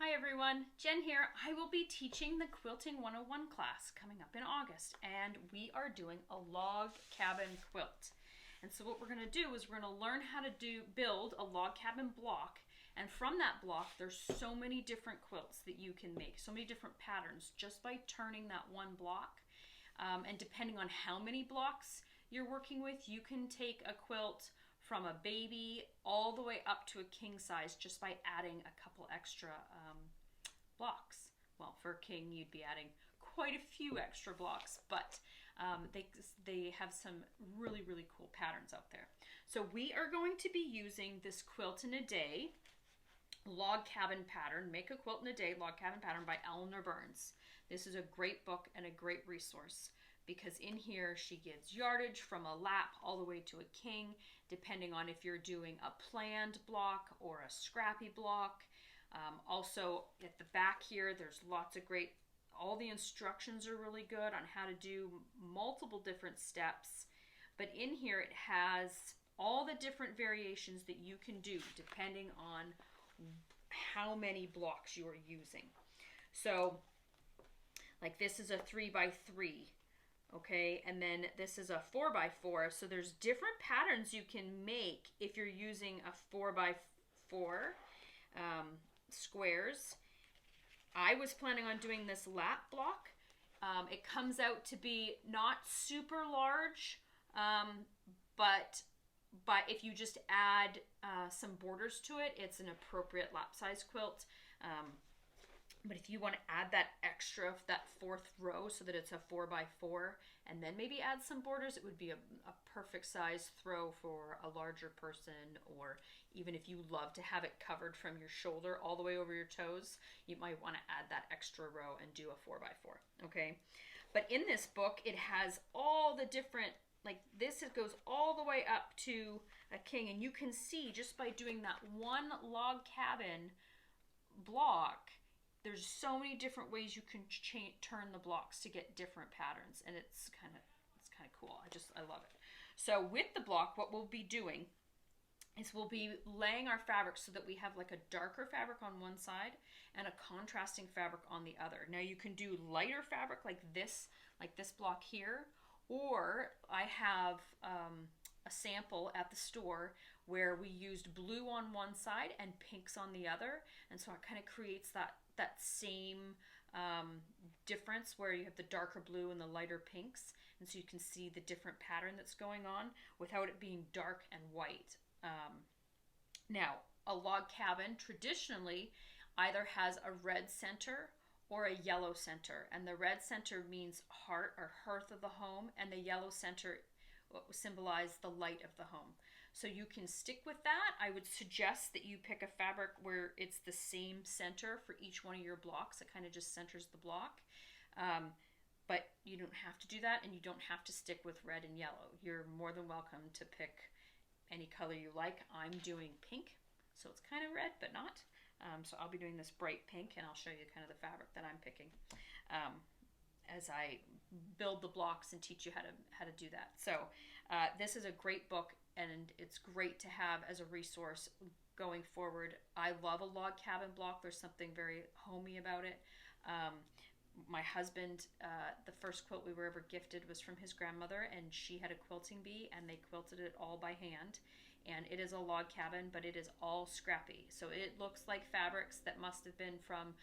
Hi everyone, Jen here. I will be teaching the Quilting 101 class coming up in August, and we are doing a log cabin quilt. And so what we're going to do is we're going to learn how to build a log cabin block, and from that block there's so many different quilts that you can make, so many different patterns just by turning that one block. And depending on how many blocks you're working with, you can take a quilt from a baby all the way up to a king size just by adding a couple extra blocks. Well, for a king, you'd be adding quite a few extra blocks, but they have some really, really cool patterns out there. So we are going to be using this Quilt in a Day log cabin pattern, Make a Quilt in a Day log cabin pattern by Eleanor Burns. This is a great book and a great resource, because in here she gives yardage from a lap all the way to a king, depending on if you're doing a planned block or a scrappy block. Also at the back here, there's lots of great, all the instructions are really good on how to do multiple different steps. But in here it has all the different variations that you can do depending on how many blocks you are using. So like this is a 3x3. Okay, and then this is a 4x4, so there's different patterns you can make if you're using a 4x4 squares. I was planning on doing this lap block. It comes out to be not super large, but if you just add some borders to it, it's an appropriate lap size quilt. But if you want to add that extra, that fourth row, so that it's a 4x4, and then maybe add some borders, it would be a perfect size throw for a larger person. Or even if you love to have it covered from your shoulder all the way over your toes, you might want to add that extra row and do a 4x4, okay? But in this book, it has all the different, like this, it goes all the way up to a king, and you can see just by doing that one log cabin block, there's so many different ways you can turn the blocks to get different patterns, and it's kind of cool. I love it. So with the block, what we'll be doing is we'll be laying our fabric so that we have like a darker fabric on one side and a contrasting fabric on the other. Now you can do lighter fabric like this block here, or I have a sample at the store where we used blue on one side and pinks on the other, and so it kind of creates that same difference where you have the darker blue and the lighter pinks, and so you can see the different pattern that's going on without it being dark and white. Now, a log cabin traditionally either has a red center or a yellow center, and the red center means heart or hearth of the home, and the yellow center symbolize the light of the home. So you can stick with that. I would suggest that you pick a fabric where it's the same center for each one of your blocks. It kind of just centers the block. But you don't have to do that, and you don't have to stick with red and yellow. You're more than welcome to pick any color you like. I'm doing pink, so it's kind of red, but not. So I'll be doing this bright pink, and I'll show you kind of the fabric that I'm picking as I build the blocks and teach you how to do that. So this is a great book, and it's great to have as a resource going forward. I love a log cabin block. There's something very homey about it. My husband, the first quilt we were ever gifted was from his grandmother, and she had a quilting bee, and they quilted it all by hand. And it is a log cabin, but it is all scrappy. So it looks like fabrics that must have been from,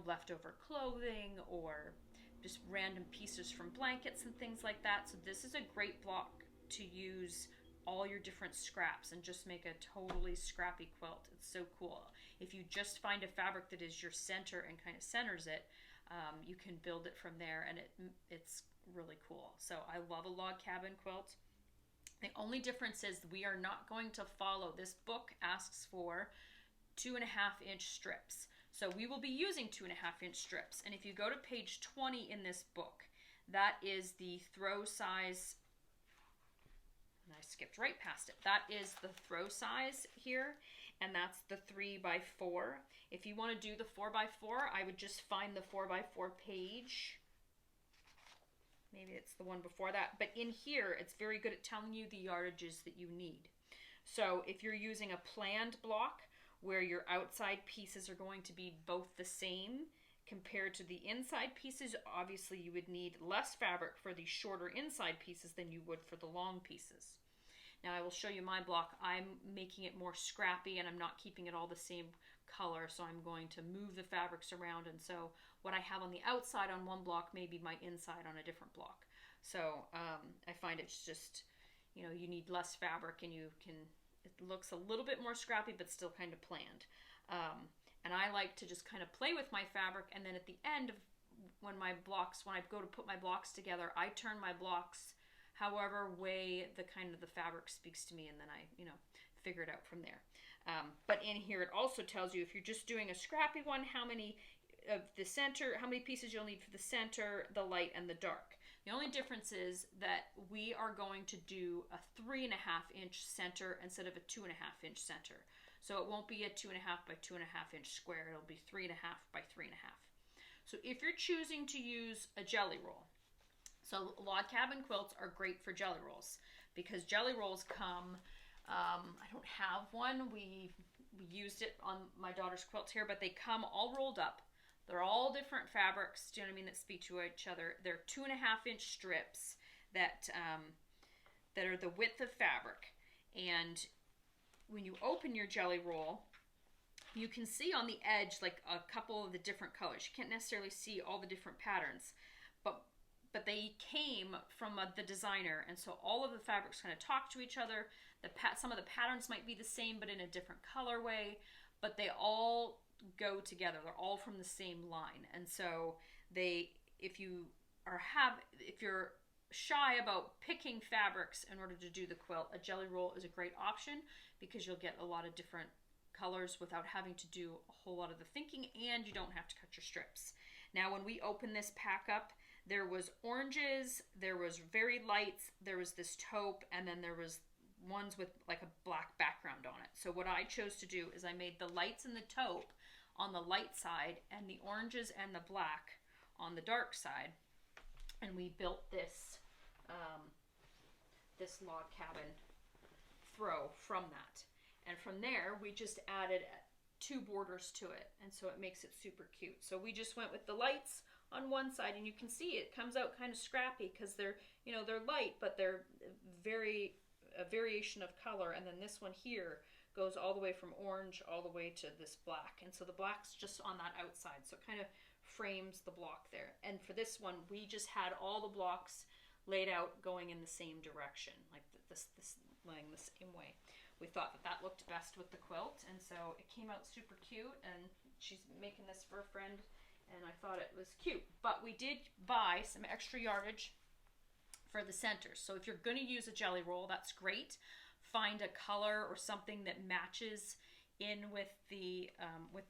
leftover clothing or just random pieces from blankets and things like that. So this is a great block to use all your different scraps and just make a totally scrappy quilt. It's so cool. If you just find a fabric that is your center and kind of centers it, you can build it from there, and it's really cool. So I love a log cabin quilt. The only difference is we are not going to follow, this book asks for 2.5-inch strips. So we will be using 2.5-inch strips. And if you go to page 20 in this book, that is the throw size. And I skipped right past it. That is the throw size here, and that's the 3x4. If you want to do the 4x4, I would just find the 4x4 page. Maybe it's the one before that. But in here, it's very good at telling you the yardages that you need. So if you're using a planned block, where your outside pieces are going to be both the same compared to the inside pieces. Obviously, you would need less fabric for the shorter inside pieces than you would for the long pieces. Now I will show you my block. I'm making it more scrappy and I'm not keeping it all the same color, so I'm going to move the fabrics around, and so what I have on the outside on one block may be my inside on a different block. So I find it's just, you need less fabric and it looks a little bit more scrappy but still kind of planned. And I like to just kind of play with my fabric, and then at the end of when I go to put my blocks together, I turn my blocks however way the fabric speaks to me, and then I figure it out from there. But in here it also tells you, if you're just doing a scrappy one, how many pieces you'll need for the center, the light, and the dark. The only difference is that we are going to do a 3.5 inch center instead of a 2.5 inch center. So it won't be a 2.5 by 2.5 inch square, it'll be 3.5 by 3.5. So if you're choosing to use a jelly roll, so log cabin quilts are great for jelly rolls because jelly rolls come, I don't have one, we used it on my daughter's quilt here, but they come all rolled up. They're all different fabrics, do you know what I mean, that speak to each other. They're 2.5 inch strips that are the width of fabric. And when you open your jelly roll, you can see on the edge like a couple of the different colors. You can't necessarily see all the different patterns, but they came from the designer, and so all of the fabrics kind of talk to each other. Some of the patterns might be the same but in a different colorway, but they all go together. They're all from the same line. And so if you're shy about picking fabrics in order to do the quilt, a jelly roll is a great option because you'll get a lot of different colors without having to do a whole lot of the thinking, and you don't have to cut your strips. Now when we open this pack up, there was oranges, there was very lights, there was this taupe, and then there was ones with like a black background on it. So what I chose to do is I made the lights and the taupe on the light side and the oranges and the black on the dark side, and we built this this log cabin throw from that. And from there we just added 2 borders to it, and so it makes it super cute. So we just went with the lights on one side, and you can see it comes out kind of scrappy because they're light, but they're a variation of color. And then this one here goes all the way from orange all the way to this black, and so the black's just on that outside, so it kind of frames the block there. And for this one, we just had all the blocks laid out going in the same direction, like this laying the same way. We thought that looked best with the quilt, and so it came out super cute, and she's making this for a friend, and I thought it was cute. But we did buy some extra yardage for the centers. So if you're going to use a jelly roll, that's great. Find a color or something that matches in with the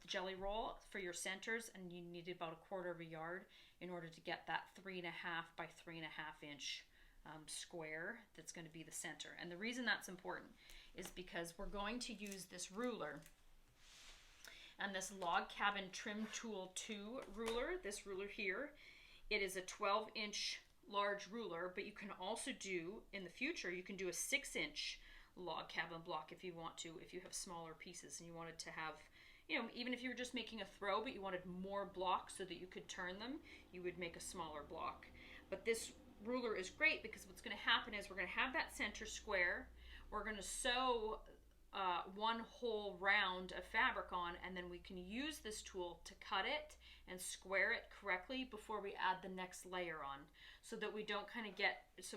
jelly roll for your centers, and you need about 1/4 yard in order to get that 3.5 by 3.5 inch square that's going to be the center. And the reason that's important is because we're going to use this ruler, and this Log Cabin Trim Tool 2 ruler, this ruler here. It is a 12 inch large ruler, but you can also do, in the future, you can do a 6 inch log cabin block if you want to, if you have smaller pieces and you wanted to have, even if you were just making a throw but you wanted more blocks so that you could turn them, you would make a smaller block. But this ruler is great because what's going to happen is we're going to have that center square, we're going to sew one whole round of fabric on, and then we can use this tool to cut it and square it correctly before we add the next layer on, so that we don't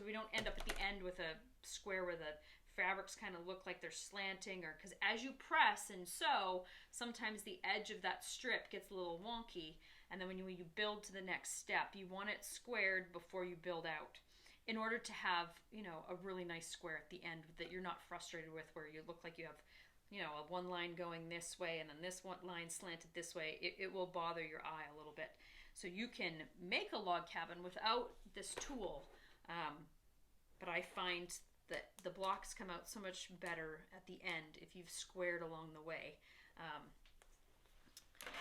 we don't end up at the end with a square where the fabrics kind of look like they're slanting, or because as you press and sew, sometimes the edge of that strip gets a little wonky, and then when you build to the next step, you want it squared before you build out, in order to have a really nice square at the end that you're not frustrated with, where you look like you have a one line going this way and then this one line slanted this way. It will bother your eye a little bit. So you can make a log cabin without this tool, but I find that the blocks come out so much better at the end if you've squared along the way.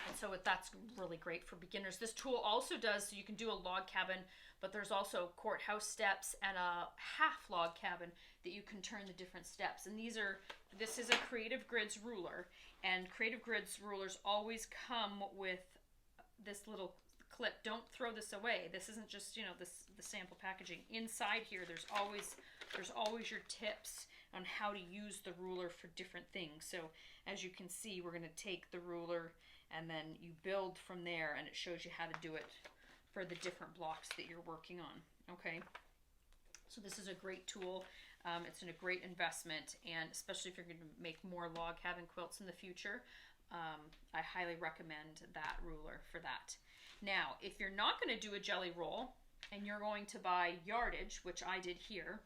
And so that's really great for beginners. This tool also does, so you can do a log cabin, but there's also courthouse steps and a half log cabin that you can turn the different steps. And this is a Creative Grids ruler, and Creative Grids rulers always come with this little clip. Don't throw this away. This isn't just, the sample packaging. Inside here, there's always your tips on how to use the ruler for different things. So as you can see, we're going to take the ruler and then you build from there, and it shows you how to do it for the different blocks that you're working on. Okay, so this is a great tool. It's a great investment, and especially if you're going to make more log cabin quilts in the future, I highly recommend that ruler for that. Now, if you're not going to do a jelly roll and you're going to buy yardage, which I did here,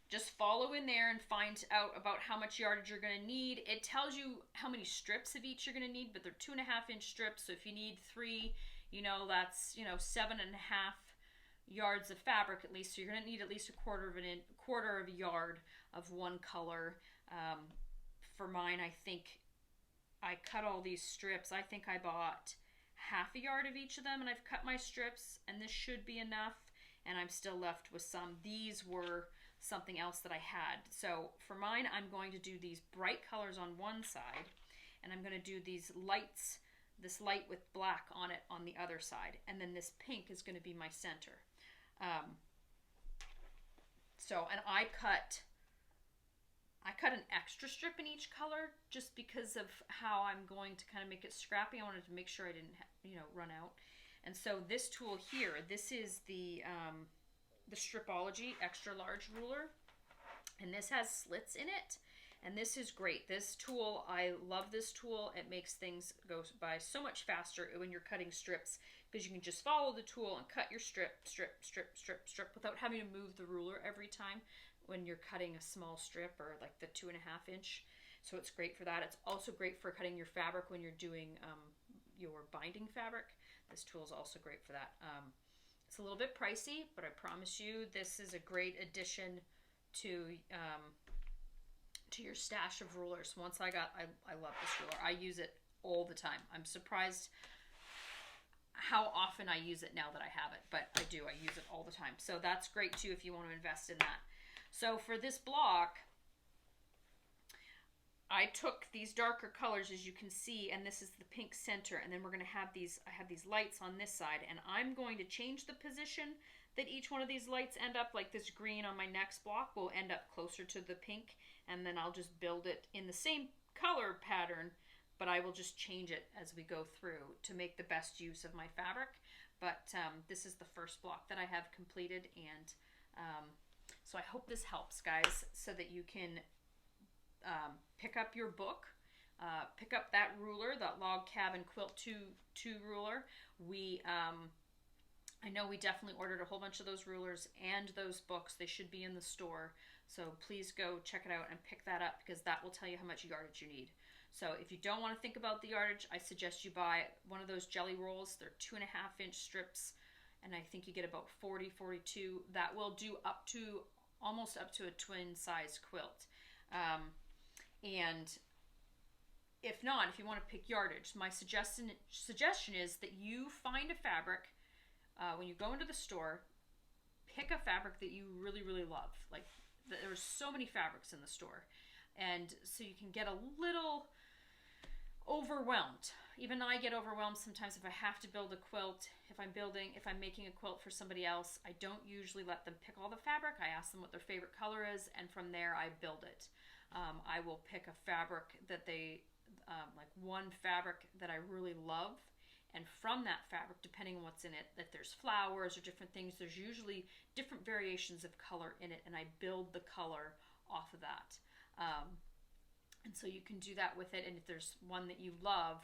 just follow in there and find out about how much yardage you're going to need. It tells you how many strips of each you're going to need, but they're 2.5-inch strips. So if you need 3, that's 7.5 yards of fabric at least. So you're going to need at least a quarter of a yard of one color. For mine, I think I cut all these strips. I think I bought half a yard of each of them, and I've cut my strips, and this should be enough. And I'm still left with some. These were something else that I had. So for mine, I'm going to do these bright colors on one side, and I'm going to do these lights, this light with black on it on the other side, and then this pink is going to be my center. And I cut an extra strip in each color just because of how I'm going to kind of make it scrappy. I wanted to make sure I didn't run out. And so this tool here, this is the Stripology extra large ruler, and this has slits in it, and this is great. This tool, I love this tool. It makes things go by so much faster when you're cutting strips, because you can just follow the tool and cut your strip without having to move the ruler every time when you're cutting a small strip or like the 2.5-inch. So it's great for that. It's also great for cutting your fabric when you're doing your binding fabric. This tool is also great for that. It's a little bit pricey, but I promise you this is a great addition to your stash of rulers. I love this ruler. I use it all the time. I'm surprised how often I use it now that I have it, but I do. I use it all the time. So that's great too if you want to invest in that. So for this block, I took these darker colors, as you can see, and this is the pink center, and then we're going to have I have these lights on this side, and I'm going to change the position that each one of these lights end up. Like this green on my next block will end up closer to the pink, and then I'll just build it in the same color pattern, but I will just change it as we go through to make the best use of my fabric. But this is the first block that I have completed, and so I hope this helps, guys, so that you can pick up your book, pick up that ruler, that Log Cabin Quilt 2 ruler. I know we definitely ordered a whole bunch of those rulers and those books. They should be in the store. So please go check it out and pick that up, because that will tell you how much yardage you need. So if you don't want to think about the yardage, I suggest you buy one of those jelly rolls. They're 2.5-inch strips, and I think you get about 40, 42. That will do almost up to a twin size quilt. And if not, if you want to pick yardage, my suggestion is that you find a fabric when you go into the store. Pick a fabric that you really, really love. Like, there's so many fabrics in the store, and so you can get a little overwhelmed. Even I get overwhelmed sometimes if I have to build a quilt. If I'm making a quilt for somebody else, I don't usually let them pick all the fabric. I ask them what their favorite color is, and from there I build it. I will pick a fabric that like one fabric that I really love, and from that fabric, depending on what's in it, if there's flowers or different things, there's usually different variations of color in it, and I build the color off of that. And so you can do that with it, and if there's one that you love,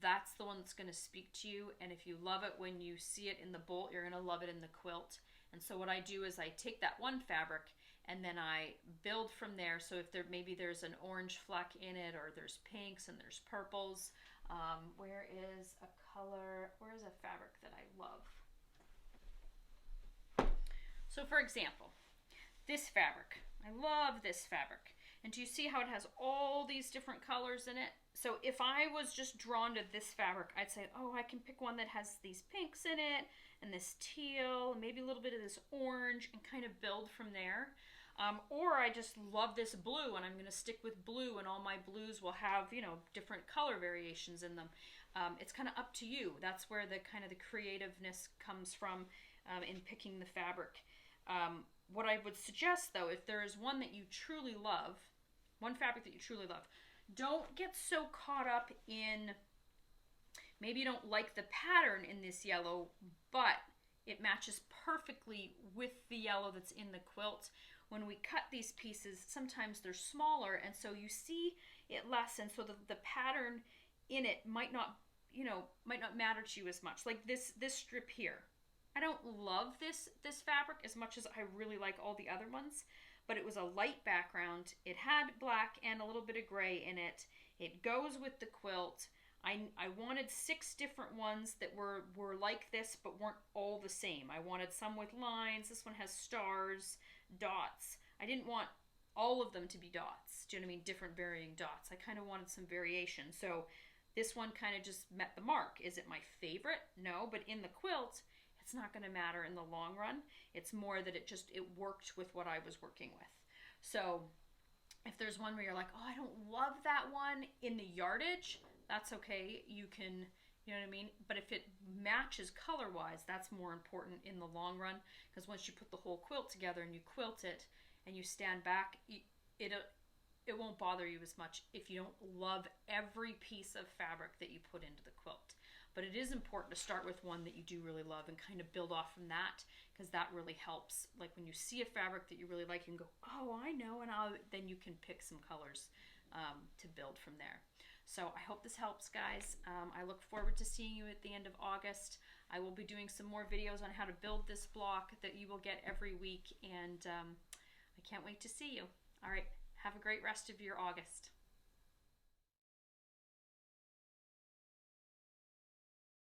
that's the one that's going to speak to you. And if you love it when you see it in the bolt, you're going to love it in the quilt. And so what I do is I take that one fabric and then I build from there. So if maybe there's an orange fleck in it, or there's pinks and there's purples. Where's a fabric that I love? So for example, this fabric, I love this fabric. And do you see how it has all these different colors in it? So if I was just drawn to this fabric, I'd say, oh, I can pick one that has these pinks in it and this teal, maybe a little bit of this orange, and kind of build from there. Or I just love this blue and I'm going to stick with blue, and all my blues will have, you know, different color variations in them. It's kind of up to you. That's where the kind of the creativeness comes from in picking the fabric. What I would suggest, though, if there is one that you truly love, one fabric that you truly love, don't get so caught up in, maybe you don't like the pattern in this yellow, but it matches perfectly with the yellow that's in the quilt. When we cut these pieces, sometimes they're smaller, and so you see it less, and so the pattern in it might not, you know, might not matter to you as much. Like this strip here. I don't love this fabric as much as I really like all the other ones, but it was a light background. It had black and a little bit of gray in it. It goes with the quilt. I wanted 6 different ones that were like this but weren't all the same. I wanted some with lines. This one has stars, dots. I didn't want all of them to be dots. Do you know what I mean? Different varying dots. I kind of wanted some variation. So this one kind of just met the mark. Is it my favorite? No, but in the quilt, it's not going to matter in the long run. It's more that it worked with what I was working with. So if there's one where you're like, oh, I don't love that one in the yardage, that's okay. You can, you know what I mean? But if it matches color-wise, that's more important in the long run, because once you put the whole quilt together and you quilt it and you stand back, it won't bother you as much if you don't love every piece of fabric that you put into the quilt. But it is important to start with one that you do really love and kind of build off from that, because that really helps. Like when you see a fabric that you really like, you can go, oh, I know, and then you can pick some colors to build from there. So I hope this helps, guys. I look forward to seeing you at the end of August. I will be doing some more videos on how to build this block that you will get every week, and I can't wait to see you. All right, have a great rest of your August.